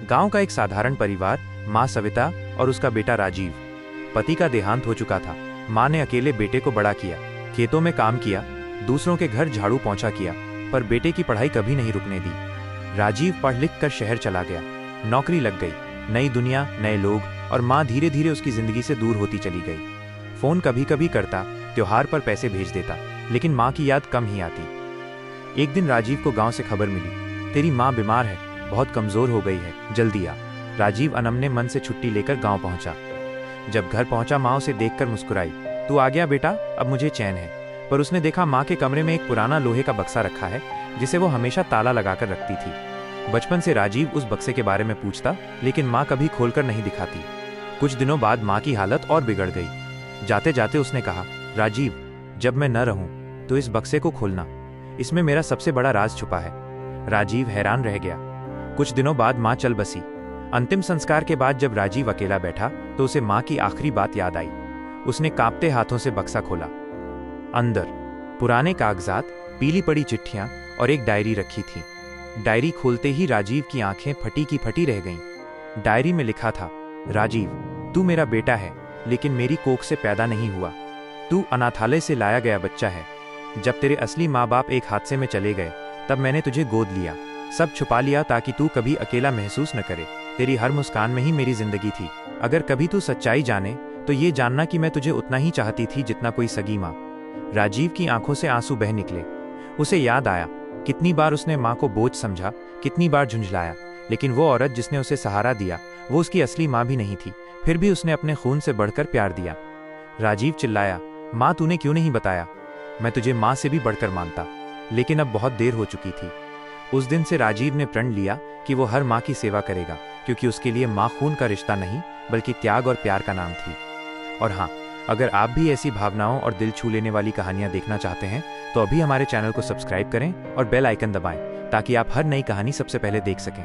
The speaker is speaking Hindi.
गांव का एक साधारण परिवार, माँ सविता और उसका बेटा राजीव। पति का देहांत हो चुका था। माँ ने अकेले बेटे को बड़ा किया, खेतों में काम किया, दूसरों के घर झाड़ू पोंछा किया, पर बेटे की पढ़ाई कभी नहीं रुकने दी। राजीव पढ़ लिख कर शहर चला गया, नौकरी लग गई, नई दुनिया, नए लोग, और माँ धीरे धीरे उसकी जिंदगी से दूर होती चली गई। फोन कभी कभी करता, त्योहार पर पैसे भेज देता, लेकिन माँ की याद कम ही आती। एक दिन राजीव को गांव से खबर मिली, तेरी माँ बीमार है, बहुत कमजोर हो गई है, जल्दी आ। राजीव अनमने मन से छुट्टी लेकर गांव पहुंचा। जब घर पहुंचा, माँ उसे देखकर मुस्कुराई, तू आ गया बेटा, अब मुझे चैन है। पर उसने देखा माँ के कमरे में एक पुराना लोहे का बक्सा रखा है, जिसे वो हमेशा ताला लगाकर रखती थी। बचपन से राजीव उस बक्से के बारे में पूछता, लेकिन माँ कभी खोलकर नहीं दिखाती। कुछ दिनों बाद माँ की हालत और बिगड़ गई। जाते जाते उसने कहा, राजीव, जब मैं न रहूं तो इस बक्से को खोलना, इसमें मेरा सबसे बड़ा राज छुपा है। राजीव हैरान रह गया। कुछ दिनों बाद माँ चल बसी। अंतिम संस्कार के बाद जब राजीव अकेला बैठा तो उसे माँ की आखिरी बात याद आई। उसने कांपते हाथों से बक्सा खोला। अंदर पुराने कागजात, पीली पड़ी चिट्ठियां और एक डायरी रखी थी। डायरी खोलते ही राजीव की आंखें फटी की फटी रह गईं। डायरी में लिखा था, राजीव, तू मेरा बेटा है, लेकिन मेरी कोख से पैदा नहीं हुआ। तू अनाथालय से लाया गया बच्चा है। जब तेरे असली माँ बाप एक हादसे में चले गए, तब मैंने तुझे गोद लिया, सब छुपा लिया ताकि तू कभी अकेला महसूस न करे। तेरी हर मुस्कान में ही मेरी जिंदगी थी। अगर कभी तू सच्चाई जाने तो ये जानना कि मैं तुझे उतना ही चाहती थी जितना कोई सगी माँ। राजीव की आंखों से आंसू बह निकले। उसे याद आया कितनी बार उसने माँ को बोझ समझा, कितनी बार झुंझलाया, लेकिन वो औरत जिसने उसे सहारा दिया, वो उसकी असली माँ भी नहीं थी। फिर भी उसने अपने खून से बढ़कर प्यार दिया। राजीव चिल्लाया, माँ, तूने क्यों नहीं बताया? मैं तुझे माँ से भी बढ़कर मानता, लेकिन अब बहुत देर हो चुकी थी। उस दिन से राजीव ने प्रण लिया कि वो हर माँ की सेवा करेगा, क्योंकि उसके लिए माँ खून का रिश्ता नहीं, बल्कि त्याग और प्यार का नाम थी। और हाँ, अगर आप भी ऐसी भावनाओं और दिल छू लेने वाली कहानियां देखना चाहते हैं तो अभी हमारे चैनल को सब्सक्राइब करें और बेल आइकन दबाएं, ताकि आप हर नई कहानी सबसे पहले देख सकें।